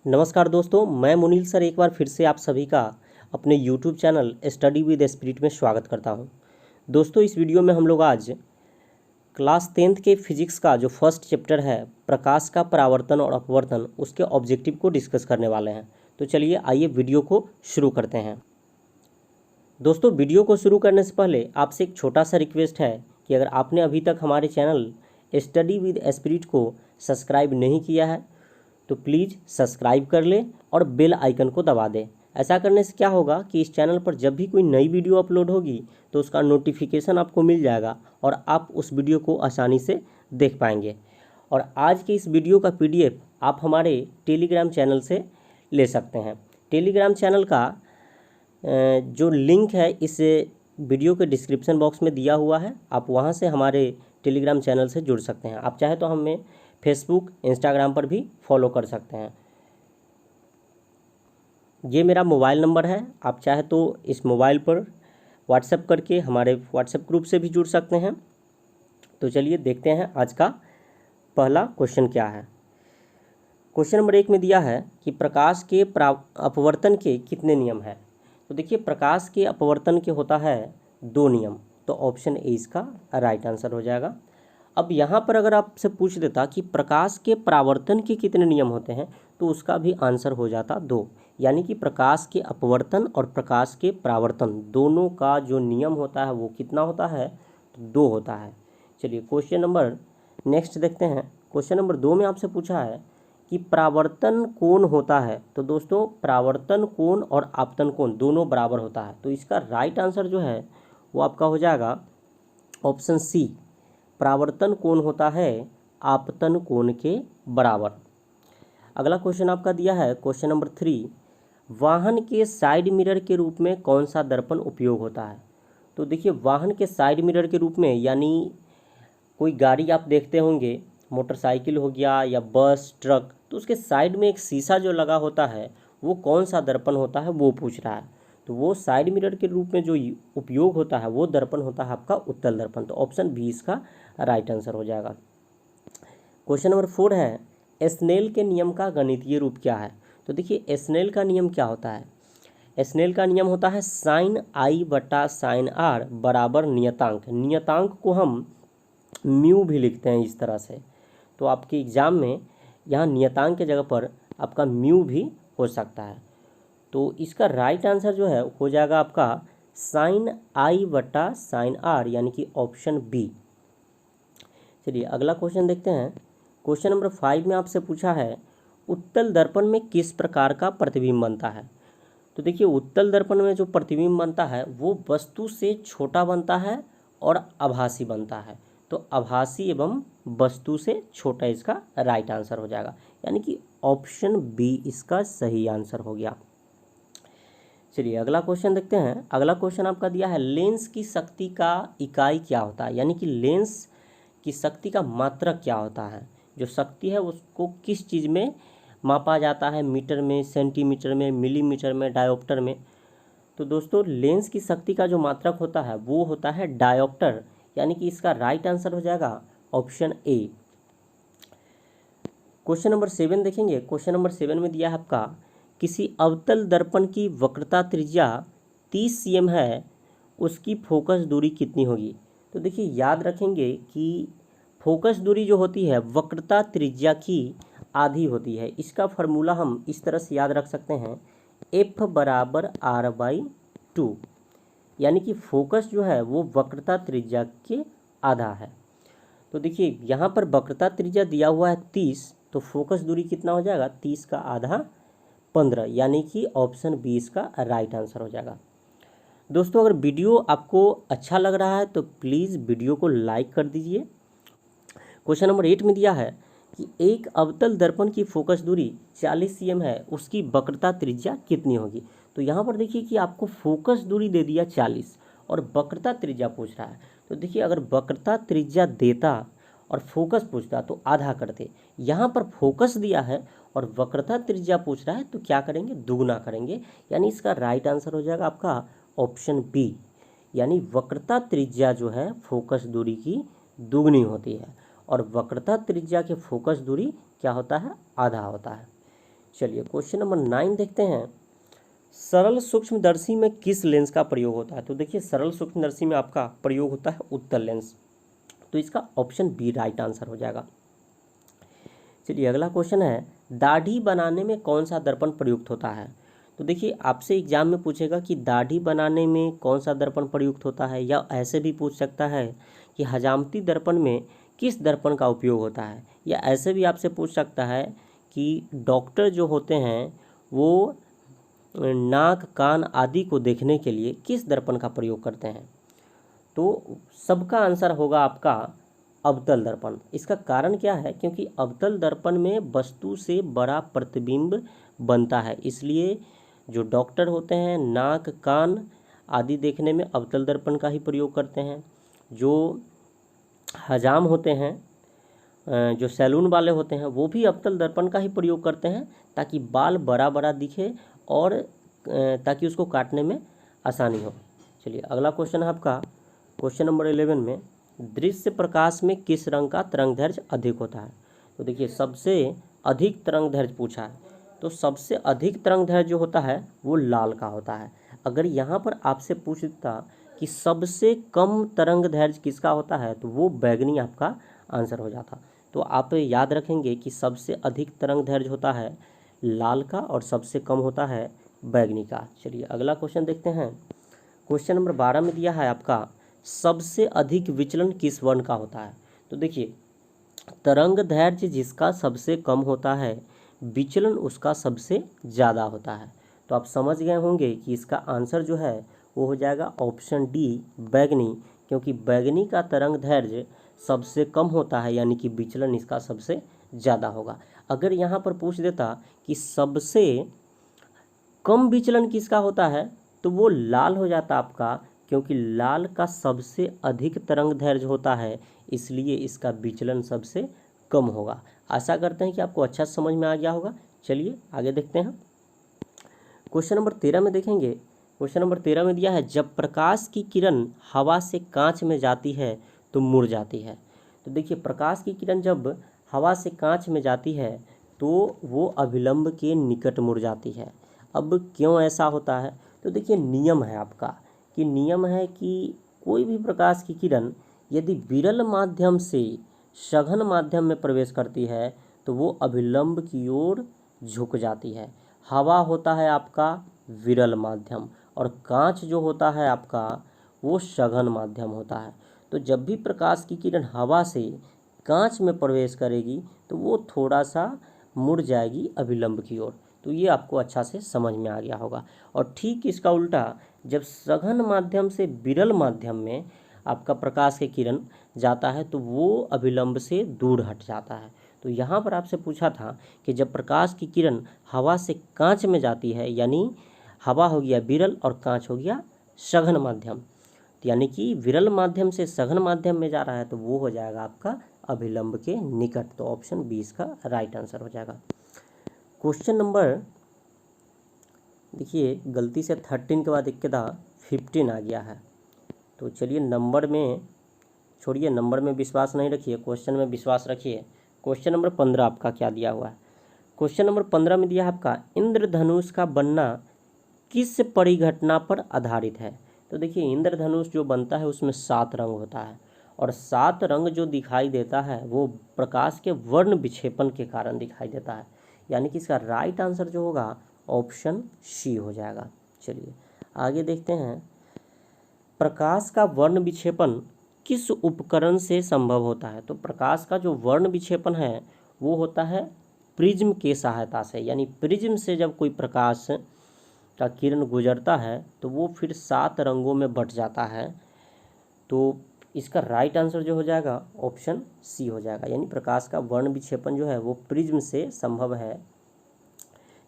नमस्कार दोस्तों, मैं मुनील सर एक बार फिर से आप सभी का अपने YouTube channel study with spirit में स्वागत करता हूं। दोस्तों, इस वीडियो में हम लोग आज क्लास 10th के फिजिक्स का जो फर्स्ट चैप्टर है प्रकाश का परावर्तन और अपवर्तन, उसके ऑब्जेक्टिव को डिस्कस करने वाले हैं। तो चलिए आइए वीडियो को शुरू करते हैं। दोस्तों, वीडियो को शुरू करने से पहले आपसे एक छोटा सा रिक्वेस्ट है कि अगर आपने अभी तक हमारे चैनल स्टडी विद स्पिरिट को सब्सक्राइब नहीं किया है तो प्लीज़ सब्सक्राइब कर लें और बेल आइकन को दबा दें। ऐसा करने से क्या होगा कि इस चैनल पर जब भी कोई नई वीडियो अपलोड होगी तो उसका नोटिफिकेशन आपको मिल जाएगा और आप उस वीडियो को आसानी से देख पाएंगे। और आज के इस वीडियो का PDF आप हमारे टेलीग्राम चैनल से ले सकते हैं। टेलीग्राम चैनल का जो लिंक है इस वीडियो के डिस्क्रिप्शन बॉक्स में दिया हुआ है, आप वहां से हमारे टेलीग्राम चैनल से जुड़ सकते हैं। आप चाहे तो हमें फेसबुक, इंस्टाग्राम पर भी फॉलो कर सकते हैं। ये मेरा मोबाइल नंबर है, आप चाहे तो इस मोबाइल पर व्हाट्सएप करके हमारे व्हाट्सएप ग्रुप से भी जुड़ सकते हैं। तो चलिए देखते हैं आज का पहला क्वेश्चन क्या है। क्वेश्चन नंबर 1 में दिया है कि प्रकाश के अपवर्तन के कितने नियम हैं। तो देखिए, प्रकाश के अपवर्तन के होता है 2 नियम, तो ऑप्शन ए इसका राइट आंसर हो जाएगा। अब यहाँ पर अगर आपसे पूछ देता कि प्रकाश के परावर्तन के कितने नियम होते हैं तो उसका भी आंसर हो जाता 2, यानी कि प्रकाश के अपवर्तन और प्रकाश के परावर्तन दोनों का जो नियम होता है वो कितना होता है, तो 2 होता है। चलिए क्वेश्चन नंबर नेक्स्ट देखते हैं। क्वेश्चन नंबर 2 में आपसे पूछा है कि परावर्तन कोण होता है। तो दोस्तों, परावर्तन कोण और आपतन कोण दोनों बराबर होता है, तो इसका राइट आंसर जो है वो आपका हो जाएगा ऑप्शन सी, परावर्तन कोण होता है आपतन कोण के बराबर। अगला क्वेश्चन आपका दिया है क्वेश्चन नंबर 3, वाहन के साइड मिरर के रूप में कौन सा दर्पण उपयोग होता है। तो देखिए, वाहन के साइड मिरर के रूप में यानी कोई गाड़ी आप देखते होंगे, मोटरसाइकिल हो गया या बस, ट्रक, तो उसके साइड में एक शीशा जो लगा होता है वो कौन सा दर्पण होता है वो पूछ रहा है। तो वो साइड मिरर के रूप में जो उपयोग होता है वो दर्पण होता है आपका उत्तल दर्पण, तो ऑप्शन बी इसका राइट आंसर हो जाएगा। क्वेश्चन नंबर 4 है, स्नेल के नियम का गणितीय रूप क्या है। तो देखिए, स्नेल का नियम क्या होता है। स्नेल का नियम होता है साइन आई बटा साइन आर बराबर नियतांक। नियतांक को हम म्यू भी लिखते हैं इस तरह से, तो आपके एग्जाम में यहाँ नियतांक के जगह पर आपका म्यू भी हो सकता है। तो इसका राइट आंसर जो है हो जाएगा आपका साइन आई बटा साइन आर, यानी कि ऑप्शन बी। चलिए अगला क्वेश्चन देखते हैं। क्वेश्चन नंबर 5 में आपसे पूछा है उत्तल दर्पण में किस प्रकार का प्रतिबिंब बनता है। तो देखिए, उत्तल दर्पण में जो प्रतिबिंब बनता है वो वस्तु से छोटा बनता है और आभासी बनता है, तो आभासी एवं वस्तु से छोटा इसका राइट आंसर हो जाएगा, यानी कि ऑप्शन बी इसका सही आंसर हो गया। चलिए अगला क्वेश्चन देखते हैं। अगला क्वेश्चन आपका दिया है लेंस की शक्ति का इकाई क्या होता है, यानी कि लेंस की शक्ति का मात्रक क्या होता है। जो शक्ति है उसको किस चीज़ में मापा जाता है, मीटर में, सेंटीमीटर में, मिलीमीटर में, डायोप्टर में। तो दोस्तों, लेंस की शक्ति का जो मात्रक होता है वो होता है डायोप्टर, यानी कि इसका राइट आंसर हो जाएगा ऑप्शन ए। क्वेश्चन नंबर 7 देखेंगे। क्वेश्चन नंबर 7 में दिया है आपका किसी अवतल दर्पण की वक्रता त्रिज्या 30 cm है, उसकी फोकस दूरी कितनी होगी। तो देखिए, याद रखेंगे कि फोकस दूरी जो होती है वक्रता त्रिज्या की आधी होती है। इसका फार्मूला हम इस तरह से याद रख सकते हैं, F बराबर R/2, यानी कि फोकस जो है वो वक्रता त्रिज्या के आधा है। तो देखिए, यहाँ पर वक्रता त्रिज्या दिया हुआ है 30, तो फोकस दूरी कितना हो जाएगा, 30 का आधा 15, यानी कि ऑप्शन बी इसका राइट आंसर हो जाएगा। दोस्तों, अगर वीडियो आपको अच्छा लग रहा है तो प्लीज़ वीडियो को लाइक कर दीजिए। क्वेश्चन नंबर 8 में दिया है कि एक अवतल दर्पण की फोकस दूरी 40 cm है, उसकी वक्रता त्रिज्या कितनी होगी। तो यहाँ पर देखिए कि आपको फोकस दूरी दे दिया 40 और वक्रता त्रिज्या पूछ रहा है। तो देखिए, अगर वक्रता त्रिज्या देता और फोकस पूछता तो आधा करते। यहाँ पर फोकस दिया है और वक्रता त्रिज्या पूछ रहा है तो क्या करेंगे, दुगुना करेंगे, यानी इसका राइट आंसर हो जाएगा आपका ऑप्शन बी, यानी वक्रता त्रिज्या जो है फोकस दूरी की दुगनी होती है और वक्रता त्रिज्या के फोकस दूरी क्या होता है, आधा होता है। चलिए क्वेश्चन नंबर 9 देखते हैं। सरल सूक्ष्मदर्शी में किस लेंस का प्रयोग होता है? तो देखिए सरल सूक्ष्मदर्शी में आपका प्रयोग होता है उत्तल लेंस, तो इसका ऑप्शन बी राइट आंसर हो जाएगा। चलिए अगला क्वेश्चन है, दाढ़ी बनाने में कौन सा दर्पण प्रयुक्त होता है? तो देखिए आपसे एग्जाम में पूछेगा कि दाढ़ी बनाने में कौन सा दर्पण प्रयुक्त होता है, या ऐसे भी पूछ सकता है कि हजामती दर्पण में किस दर्पण का उपयोग होता है, या ऐसे भी आपसे पूछ सकता है कि डॉक्टर जो होते हैं वो नाक कान आदि को देखने के लिए किस दर्पण का प्रयोग करते हैं। तो सबका आंसर होगा आपका अवतल दर्पण। इसका कारण क्या है? क्योंकि अवतल दर्पण में वस्तु से बड़ा प्रतिबिंब बनता है, इसलिए जो डॉक्टर होते हैं नाक कान आदि देखने में अवतल दर्पण का ही प्रयोग करते हैं। जो हजाम होते हैं, जो सैलून वाले होते हैं, वो भी अवतल दर्पण का ही प्रयोग करते हैं ताकि बाल बड़ा बड़ा दिखे और ताकि उसको काटने में आसानी हो। चलिए अगला क्वेश्चन है आपका क्वेश्चन नंबर 11 में, दृश्य प्रकाश में किस रंग का तरंगदैर्घ्य अधिक होता है? तो देखिए सबसे अधिक तरंगदैर्घ्य पूछा है, तो सबसे अधिक तरंगदैर्घ्य जो होता है वो लाल का होता है। अगर यहाँ पर आपसे पूछता कि सबसे कम तरंगदैर्घ्य किसका होता है, तो वो बैगनी आपका आंसर हो जाता। तो आप याद रखेंगे कि सबसे अधिक तरंगदैर्घ्य होता है लाल का और सबसे कम होता है बैगनी का। चलिए अगला क्वेश्चन देखते हैं। क्वेश्चन नंबर 12 में दिया है आपका, सबसे अधिक विचलन किस वर्ण का होता है? तो देखिए तरंगदैर्घ्य जिसका सबसे कम होता है, विचलन उसका सबसे ज़्यादा होता है। तो आप समझ गए होंगे कि इसका आंसर जो है वो हो जाएगा ऑप्शन डी बैगनी, क्योंकि बैगनी का तरंगदैर्घ्य सबसे कम होता है, यानी कि विचलन इसका सबसे ज़्यादा होगा। अगर यहाँ पर पूछ देता कि सबसे कम विचलन किसका होता है, तो वो लाल हो जाता आपका, क्योंकि लाल का सबसे अधिक तरंगदैर्घ्य होता है, इसलिए इसका विचलन सबसे कम होगा। आशा करते हैं कि आपको अच्छा समझ में आ गया होगा। चलिए आगे देखते हैं। क्वेश्चन नंबर 13 में देखेंगे। क्वेश्चन नंबर 13 में दिया है, जब प्रकाश की किरण हवा से कांच में जाती है तो मुड़ जाती है। तो देखिए प्रकाश की किरण जब हवा से कांच में जाती है तो वो अभिलंब के निकट मुड़ जाती है। अब क्यों ऐसा होता है? तो देखिए नियम है आपका, कि नियम है कि कोई भी प्रकाश की किरण यदि विरल माध्यम से सघन माध्यम में प्रवेश करती है तो वो अभिलंब की ओर झुक जाती है। हवा होता है आपका विरल माध्यम और कांच जो होता है आपका वो सघन माध्यम होता है। तो जब भी प्रकाश की किरण हवा से कांच में प्रवेश करेगी तो वो थोड़ा सा मुड़ जाएगी अभिलंब की ओर। तो ये आपको अच्छा से समझ में आ गया होगा। और ठीक इसका उल्टा, जब सघन माध्यम से विरल माध्यम में आपका प्रकाश की किरण जाता है तो वो अभिलंब से दूर हट जाता है। तो यहाँ पर आपसे पूछा था कि जब प्रकाश की किरण हवा से कांच में जाती है, यानी हवा हो गया विरल और कांच हो गया सघन माध्यम, तो यानी कि विरल माध्यम से सघन माध्यम में जा रहा है तो वो हो जाएगा आपका अभिलंब के निकट। तो ऑप्शन 20 का राइट आंसर हो जाएगा। क्वेश्चन नंबर देखिए गलती से 13 के बाद एक के 15 आ गया है। तो चलिए नंबर में छोड़िए, नंबर में विश्वास नहीं रखिए, क्वेश्चन में विश्वास रखिए। क्वेश्चन नंबर 15 आपका क्या दिया हुआ है? क्वेश्चन नंबर 15 में दिया है आपका, इंद्रधनुष का बनना किस परिघटना पर आधारित है? तो देखिए इंद्रधनुष जो बनता है उसमें 7 रंग होता है, और 7 रंग जो दिखाई देता है वो प्रकाश के वर्ण विक्षेपण के कारण दिखाई देता है, यानी कि इसका राइट आंसर जो होगा ऑप्शन सी हो जाएगा। चलिए आगे देखते हैं। प्रकाश का वर्ण विक्षेपण किस उपकरण से संभव होता है? तो प्रकाश का जो वर्ण विक्षेपण है वो होता है प्रिज्म के सहायता से, यानी प्रिज्म से जब कोई प्रकाश का किरण गुजरता है तो वो फिर 7 रंगों में बट जाता है। तो इसका राइट आंसर जो हो जाएगा ऑप्शन सी हो जाएगा, यानी प्रकाश का वर्ण विक्षेपण जो है वो प्रिज्म से संभव है।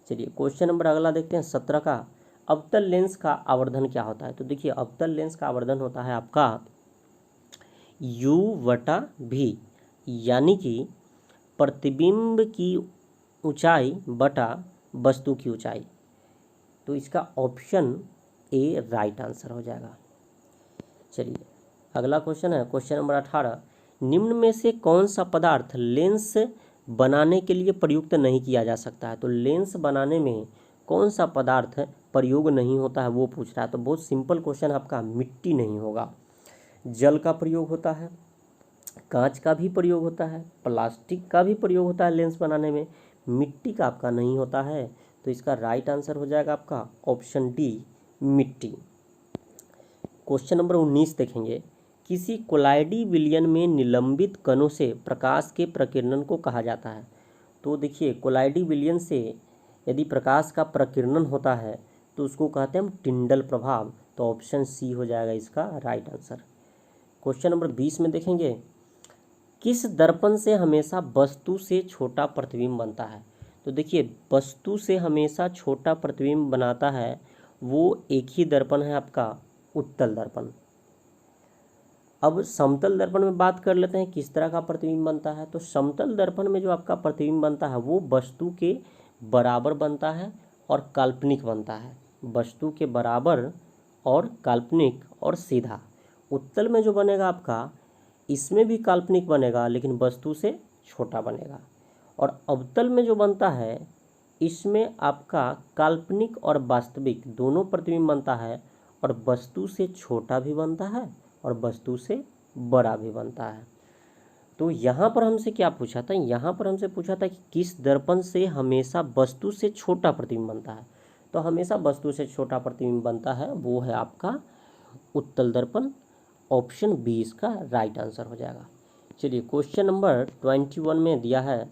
चलिए क्वेश्चन नंबर अगला देखते हैं 17 का, अवतल लेंस का आवर्धन क्या होता है? तो देखिए अवतल लेंस का आवर्धन होता है आपका u/v, यानी कि प्रतिबिंब की ऊंचाई बटा वस्तु की ऊंचाई। तो इसका ऑप्शन ए राइट आंसर हो जाएगा। चलिए अगला क्वेश्चन है क्वेश्चन नंबर 18, निम्न में से कौन सा पदार्थ लेंस बनाने के लिए प्रयुक्त नहीं किया जा सकता है। तो लेंस बनाने में कौन सा पदार्थ प्रयोग नहीं होता है वो पूछ रहा है। तो बहुत सिंपल क्वेश्चन आपका, मिट्टी नहीं होगा। जल का प्रयोग होता है, कांच का भी प्रयोग होता है, प्लास्टिक का भी प्रयोग होता है लेंस बनाने में, मिट्टी का आपका नहीं होता है। तो इसका राइट आंसर हो जाएगा आपका ऑप्शन डी, मिट्टी। क्वेश्चन नंबर 19 देखेंगे, किसी कोलाइडी विलयन में निलंबित कणों से प्रकाश के प्रकीर्णन को कहा जाता है। तो देखिए, कोलाइडी विलयन से यदि प्रकाश का प्रकीर्णन होता है तो उसको कहते हैं हम टिंडल प्रभाव। तो ऑप्शन सी हो जाएगा इसका राइट आंसर। क्वेश्चन नंबर 20 में देखेंगे, किस दर्पण से हमेशा वस्तु से छोटा प्रतिबिंब बनता है। तो देखिए, वस्तु से हमेशा छोटा प्रतिबिंब बनाता है वो एक ही दर्पण है आपका, उत्तल दर्पण। अब समतल दर्पण में बात कर लेते हैं किस तरह का प्रतिबिंब बनता है। तो समतल दर्पण में जो आपका प्रतिबिंब बनता है वो वस्तु के बराबर बनता है और काल्पनिक बनता है, वस्तु के बराबर और काल्पनिक और सीधा। उत्तल में जो बनेगा आपका, इसमें भी काल्पनिक बनेगा लेकिन वस्तु से छोटा बनेगा। और अवतल में जो बनता है इसमें आपका काल्पनिक और वास्तविक दोनों प्रतिबिंब बनता है और वस्तु से छोटा भी बनता है और वस्तु से बड़ा भी बनता है। तो यहाँ पर हमसे क्या पूछा था, यहाँ पर हमसे पूछा था कि किस दर्पण से हमेशा वस्तु से छोटा प्रतिबिंब बनता है। तो हमेशा वस्तु से छोटा प्रतिबिंब बनता है वो है आपका उत्तल दर्पण। ऑप्शन बी इसका राइट आंसर हो जाएगा। चलिए, क्वेश्चन नंबर 21 में दिया है,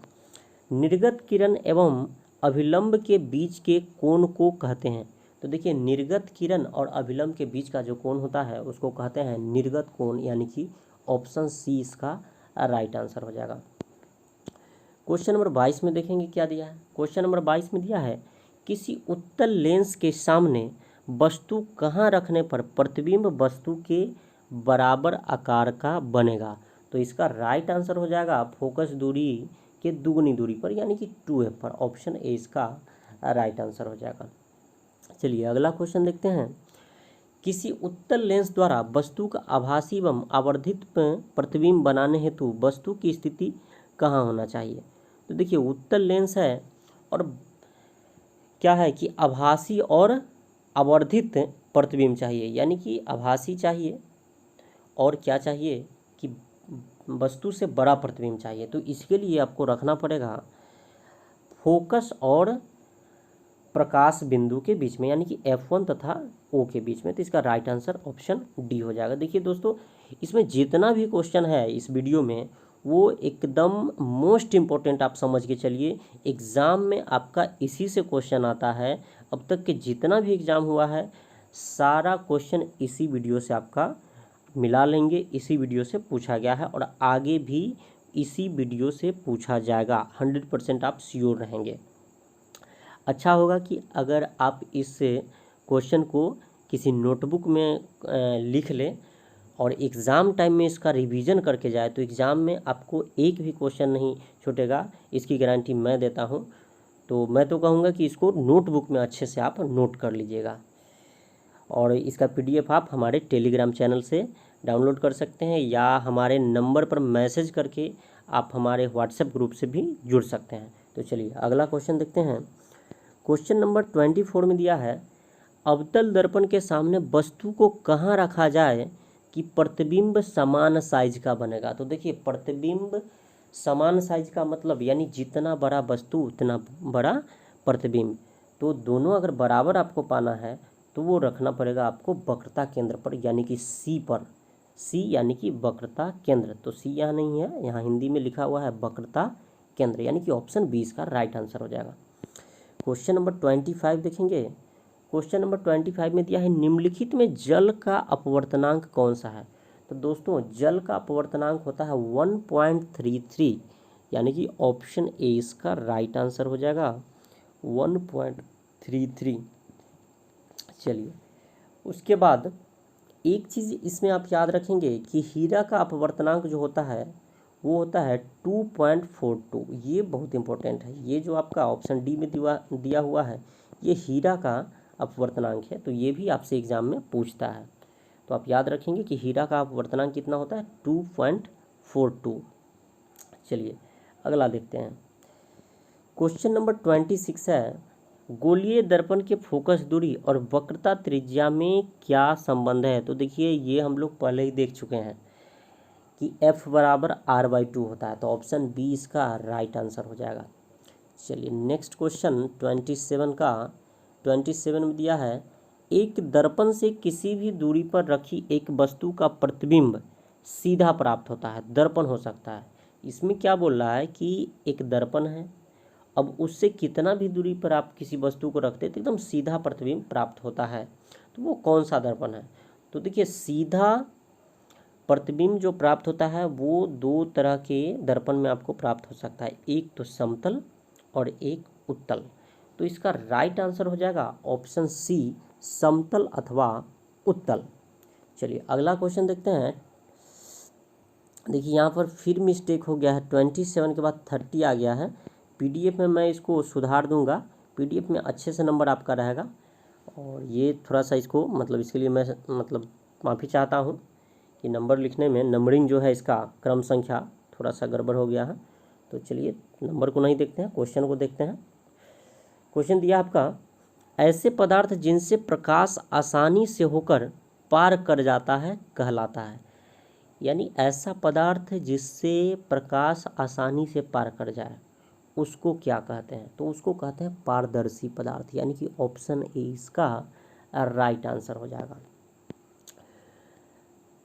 निर्गत किरण एवं अभिलंब के बीच के कोण को कहते हैं। तो देखिए, निर्गत किरण और अभिलंब के बीच का जो कोण होता है उसको कहते हैं निर्गत कोण, यानी कि ऑप्शन सी इसका राइट आंसर हो जाएगा। क्वेश्चन नंबर 22 में देखेंगे क्या दिया है। क्वेश्चन नंबर 22 में दिया है, किसी उत्तल लेंस के सामने वस्तु कहाँ रखने पर प्रतिबिंब वस्तु के बराबर आकार का बनेगा। तो इसका राइट आंसर हो जाएगा फोकस दूरी के दुगनी दूरी पर, यानी कि 2f पर। ऑप्शन ए इसका राइट आंसर हो जाएगा। चलिए, अगला क्वेश्चन देखते हैं, किसी उत्तल लेंस द्वारा वस्तु का आभासी एवं आवर्धित प्रतिबिंब बनाने हेतु वस्तु की स्थिति कहाँ होना चाहिए। तो देखिए, उत्तल लेंस है और क्या है कि आभासी और आवर्धित प्रतिबिंब चाहिए, यानी कि आभासी चाहिए और क्या चाहिए कि वस्तु से बड़ा प्रतिबिंब चाहिए। तो इसके लिए आपको रखना पड़ेगा फोकस और प्रकाश बिंदु के बीच में, यानी कि F1 तथा O के बीच में। तो इसका राइट आंसर ऑप्शन डी हो जाएगा। देखिए दोस्तों, इसमें जितना भी क्वेश्चन है इस वीडियो में वो एकदम मोस्ट इम्पोर्टेंट आप समझ के चलिए। एग्ज़ाम में आपका इसी से क्वेश्चन आता है। अब तक के जितना भी एग्ज़ाम हुआ है सारा क्वेश्चन इसी वीडियो से आपका मिला लेंगे, इसी वीडियो से पूछा गया है और आगे भी इसी वीडियो से पूछा जाएगा। 100% आप श्योर रहेंगे। अच्छा होगा कि अगर आप इस क्वेश्चन को किसी नोटबुक में लिख लें और एग्ज़ाम टाइम में इसका रिवीजन करके जाए तो एग्ज़ाम में आपको एक भी क्वेश्चन नहीं छूटेगा, इसकी गारंटी मैं देता हूं। तो मैं तो कहूँगा कि इसको नोटबुक में अच्छे से आप नोट कर लीजिएगा और इसका PDF आप हमारे टेलीग्राम चैनल से डाउनलोड कर सकते हैं या हमारे नंबर पर मैसेज करके आप हमारे व्हाट्सएप ग्रुप से भी जुड़ सकते हैं। तो चलिए, अगला क्वेश्चन देखते हैं। क्वेश्चन नंबर 24 में दिया है, अवतल दर्पण के सामने वस्तु को कहाँ रखा जाए कि प्रतिबिंब समान साइज का बनेगा। तो देखिए, प्रतिबिंब समान साइज का मतलब यानी जितना बड़ा वस्तु उतना बड़ा प्रतिबिंब। तो दोनों अगर बराबर आपको पाना है तो वो रखना पड़ेगा आपको वक्रता केंद्र पर, यानी कि सी पर। सी यानी कि वक्रता केंद्र। तो सी यहाँ नहीं है, यहाँ हिंदी में लिखा हुआ है वक्रता केंद्र, यानी कि ऑप्शन बी इसका राइट आंसर हो जाएगा। क्वेश्चन नंबर 25 देखेंगे। क्वेश्चन नंबर 25 में दिया है, निम्नलिखित में जल का अपवर्तनांक कौन सा है। तो दोस्तों, जल का अपवर्तनांक होता है 1.33, यानी कि ऑप्शन ए इसका राइट आंसर हो जाएगा 1.33। चलिए, उसके बाद एक चीज़ इसमें आप याद रखेंगे कि हीरा का अपवर्तनांक जो होता है वो होता है 2.42। ये बहुत इंपॉर्टेंट है। ये जो आपका ऑप्शन डी में दिया हुआ है ये हीरा का अपवर्तनांक है, तो ये भी आपसे एग्जाम में पूछता है। तो आप याद रखेंगे कि हीरा का अपवर्तनांक कितना होता है, 2.42। चलिए, अगला देखते हैं। क्वेश्चन नंबर 26 है, गोलीय दर्पण के फोकस दूरी और वक्रता त्रिज्या में क्या संबंध है। तो देखिए ये हम लोग पहले ही देख चुके हैं कि F बराबर R/2 होता है, तो ऑप्शन बी इसका राइट आंसर हो जाएगा। चलिए नेक्स्ट क्वेश्चन 27 में दिया है, एक दर्पण से किसी भी दूरी पर रखी एक वस्तु का प्रतिबिंब सीधा प्राप्त होता है। दर्पण हो सकता है, इसमें क्या बोल रहा है कि एक दर्पण है, अब उससे कितना भी दूरी पर आप किसी वस्तु को रखते हैं तो एकदम सीधा प्रतिबिंब प्राप्त होता है, तो वो कौन सा दर्पण है। तो देखिए सीधा प्रतिबिंब जो प्राप्त होता है वो दो तरह के दर्पण में आपको प्राप्त हो सकता है, एक तो समतल और एक उत्तल। तो इसका राइट आंसर हो जाएगा ऑप्शन सी, समतल अथवा उत्तल। चलिए अगला क्वेश्चन देखते हैं। देखिए यहाँ पर फिर मिस्टेक हो गया है, 27 के बाद 30 आ गया है। पीडीएफ में मैं इसको सुधार दूंगा, पीडीएफ में अच्छे से नंबर आपका रहेगा। और ये थोड़ा सा इसको मतलब इसके लिए मैं माफ़ी चाहता हूँ कि नंबर लिखने में नंबरिंग जो है इसका क्रम संख्या थोड़ा सा गड़बड़ हो गया है। तो चलिए नंबर को नहीं देखते हैं, क्वेश्चन को देखते हैं। क्वेश्चन दिया आपका, ऐसे पदार्थ जिनसे प्रकाश आसानी से होकर पार कर जाता है कहलाता है। यानी ऐसा पदार्थ जिससे प्रकाश आसानी से पार कर जाए उसको क्या कहते हैं। तो उसको कहते हैं पारदर्शी पदार्थ, यानी कि ऑप्शन ए इसका राइट आंसर हो जाएगा।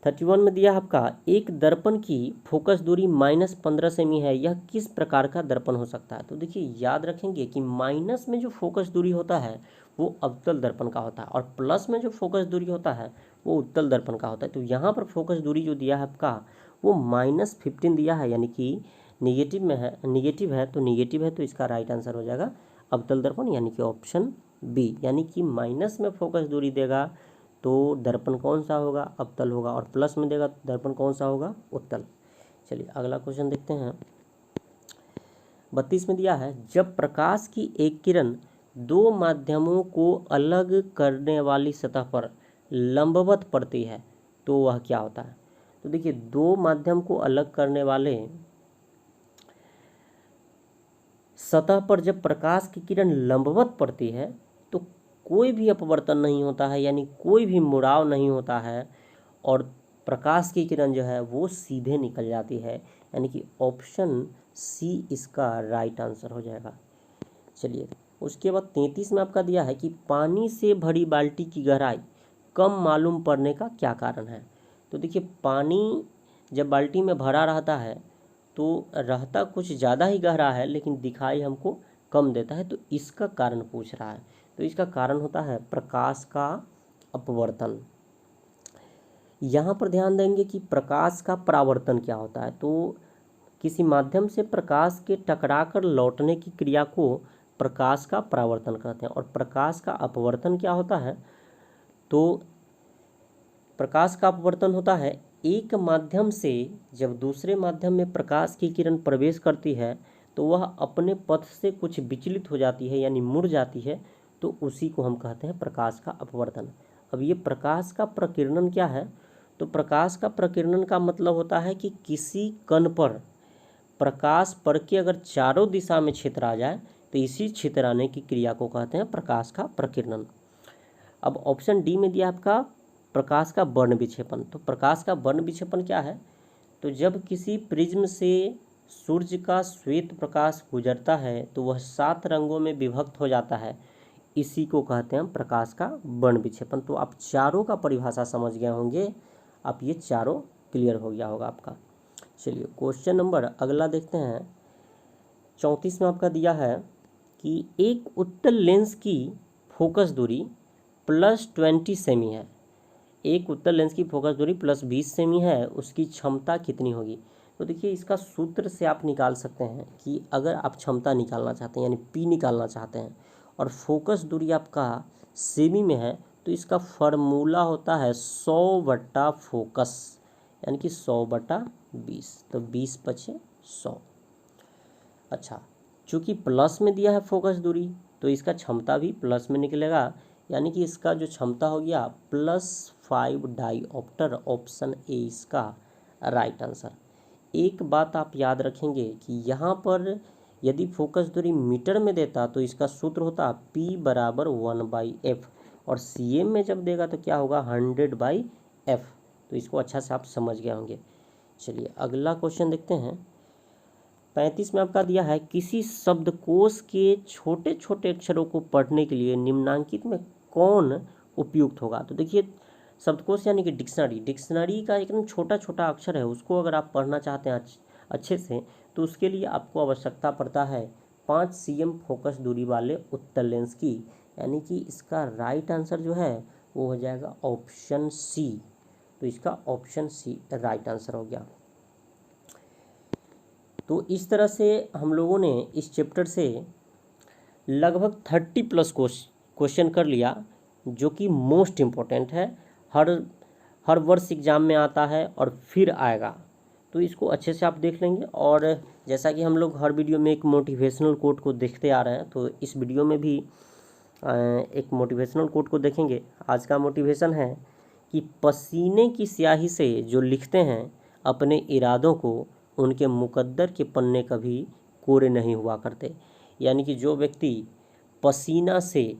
31 में दिया आपका, एक दर्पण की फोकस दूरी -15 सेमी है, यह किस प्रकार का दर्पण हो सकता है। तो देखिए याद रखेंगे कि माइनस में जो फोकस दूरी होता है वो अवतल दर्पण का होता है और प्लस में जो फोकस दूरी होता है वो उत्तल दर्पण का होता है। तो यहाँ पर फोकस दूरी जो दिया है आपका वो -15 दिया है, यानी कि निगेटिव में है, निगेटिव है तो इसका राइट आंसर हो जाएगा अवतल दर्पण, यानी कि ऑप्शन बी। यानी कि माइनस में फोकस दूरी देगा तो दर्पण कौन सा होगा, अवतल होगा, और प्लस में देगा दर्पण कौन सा होगा, उत्तल। चलिए अगला क्वेश्चन देखते हैं। 32 में दिया है, जब प्रकाश की एक किरण दो माध्यमों को अलग करने वाली सतह पर लंबवत पड़ती है तो वह क्या होता है। तो देखिए दो माध्यम को अलग करने वाले सतह पर जब प्रकाश की किरण लंबवत पड़ती है तो कोई भी अपवर्तन नहीं होता है, यानी कोई भी मुड़ाव नहीं होता है और प्रकाश की किरण जो है वो सीधे निकल जाती है, यानी कि ऑप्शन सी इसका राइट आंसर हो जाएगा। चलिए उसके बाद 33 में आपका दिया है कि पानी से भरी बाल्टी की गहराई कम मालूम पड़ने का क्या कारण है। तो देखिए पानी जब बाल्टी में भरा रहता है तो रहता कुछ ज़्यादा ही गहरा है लेकिन दिखाई हमको कम देता है, तो इसका कारण पूछ रहा है। तो इसका कारण होता है प्रकाश का अपवर्तन। यहाँ पर ध्यान देंगे कि प्रकाश का परावर्तन क्या होता है। तो किसी माध्यम से प्रकाश के टकराकर लौटने की क्रिया को प्रकाश का परावर्तन कहते हैं। और प्रकाश का अपवर्तन क्या होता है, तो प्रकाश का अपवर्तन होता है एक माध्यम से जब दूसरे माध्यम में प्रकाश की किरण प्रवेश करती है तो वह अपने पथ से कुछ विचलित हो जाती है, यानी मुड़ जाती है, तो उसी को हम कहते हैं प्रकाश का अपवर्तन। अब ये प्रकाश का प्रकीर्णन क्या है, तो प्रकाश का प्रकीर्णन का मतलब होता है कि किसी कण पर प्रकाश पड़ के अगर चारों दिशा में क्षेत्र आ जाए तो इसी क्षेत्र आने की क्रिया को कहते हैं प्रकाश का प्रकीर्णन। अब ऑप्शन डी में दिया आपका प्रकाश का वर्ण विक्षेपण। तो प्रकाश का वर्ण विक्षेपण क्या है, तो जब किसी प्रिज्म से सूर्य का श्वेत प्रकाश गुजरता है तो वह 7 रंगों में विभक्त हो जाता है, इसी को कहते हैं प्रकाश का वर्ण विक्षेपण। तो आप चारों का परिभाषा समझ गए होंगे, आप ये चारों क्लियर हो गया होगा आपका। चलिए क्वेश्चन नंबर अगला देखते हैं। 34 में आपका दिया है कि एक उत्तल लेंस की फोकस दूरी +20 सेमी है। एक उत्तल लेंस की फोकस दूरी +20 सेमी है, उसकी क्षमता कितनी होगी। तो देखिए इसका सूत्र से आप निकाल सकते हैं कि अगर आप क्षमता निकालना चाहते हैं यानी पी निकालना चाहते हैं और फोकस दूरी आपका सेमी में है तो इसका फार्मूला होता है 100 फोकस, यानी कि 100/20, तो 20 × 100। अच्छा चूँकि प्लस में दिया है फोकस दूरी तो इसका क्षमता भी प्लस में निकलेगा, यानी कि इसका जो क्षमता हो गया +5 डाईऑप्टर, ऑप्शन ए इसका राइट आंसर। एक बात आप याद रखेंगे कि यहाँ पर यदि फोकस दूरी मीटर में देता तो इसका सूत्र होता P बराबर 1/f, और cm में जब देगा तो क्या होगा 100/f। तो इसको अच्छा से आप समझ गए होंगे। चलिए अगला क्वेश्चन देखते हैं। 35 में आपका दिया है किसी शब्दकोश के छोटे छोटे अक्षरों को पढ़ने के लिए निम्नांकित में कौन उपयुक्त होगा। तो देखिए शब्दकोश यानी कि डिक्शनरी का एकदम छोटा छोटा अक्षर है, उसको अगर आप पढ़ना चाहते हैं अच्छे से तो उसके लिए आपको आवश्यकता पड़ता है 5 cm फोकस दूरी वाले उत्तल लेंस की, यानी कि इसका राइट आंसर जो है वो हो जाएगा ऑप्शन सी। तो इसका ऑप्शन सी राइट आंसर हो गया। तो इस तरह से हम लोगों ने इस चैप्टर से लगभग 30+ क्वेश्चन कर लिया, जो कि मोस्ट इम्पोर्टेंट है, हर वर्ष एग्ज़ाम में आता है और फिर आएगा। तो इसको अच्छे से आप देख लेंगे। और जैसा कि हम लोग हर वीडियो में एक मोटिवेशनल कोट को देखते आ रहे हैं, तो इस वीडियो में भी एक मोटिवेशनल कोट को देखेंगे। आज का मोटिवेशन है कि पसीने की स्याही से जो लिखते हैं अपने इरादों को, उनके मुकद्दर के पन्ने कभी कोरे नहीं हुआ करते। यानी कि जो व्यक्ति पसीना से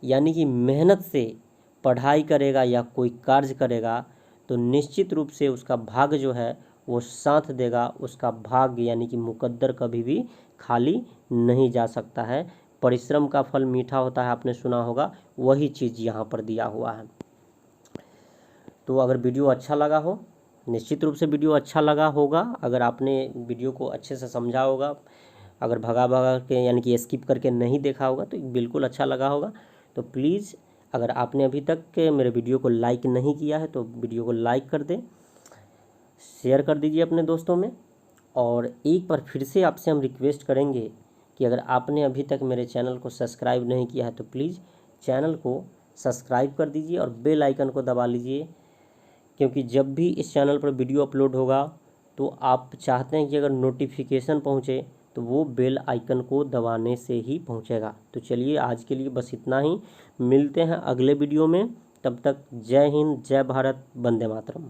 यानी कि मेहनत से पढ़ाई करेगा या कोई कार्य करेगा तो निश्चित रूप से उसका भाग्य जो है वो साथ देगा। उसका भाग्य यानी कि मुकद्दर कभी भी खाली नहीं जा सकता है। परिश्रम का फल मीठा होता है, आपने सुना होगा, वही चीज़ यहाँ पर दिया हुआ है। तो अगर वीडियो अच्छा लगा हो, निश्चित रूप से वीडियो अच्छा लगा होगा, अगर आपने वीडियो को अच्छे से समझा होगा, अगर भगा भगा के यानी कि स्किप करके नहीं देखा होगा तो बिल्कुल अच्छा लगा होगा। तो प्लीज़ अगर आपने अभी तक मेरे वीडियो को लाइक नहीं किया है तो वीडियो को लाइक कर दें, शेयर कर दीजिए अपने दोस्तों में। और एक बार फिर से आपसे हम रिक्वेस्ट करेंगे कि अगर आपने अभी तक मेरे चैनल को सब्सक्राइब नहीं किया है तो प्लीज़ चैनल को सब्सक्राइब कर दीजिए और बेल आइकन को दबा लीजिए, क्योंकि जब भी इस चैनल पर वीडियो अपलोड होगा तो आप चाहते हैं कि अगर नोटिफिकेशन पहुंचे तो वो बेल आइकन को दबाने से ही पहुंचेगा। तो चलिए आज के लिए बस इतना ही, मिलते हैं अगले वीडियो में। तब तक जय हिंद, जय भारत, वंदे मातरम।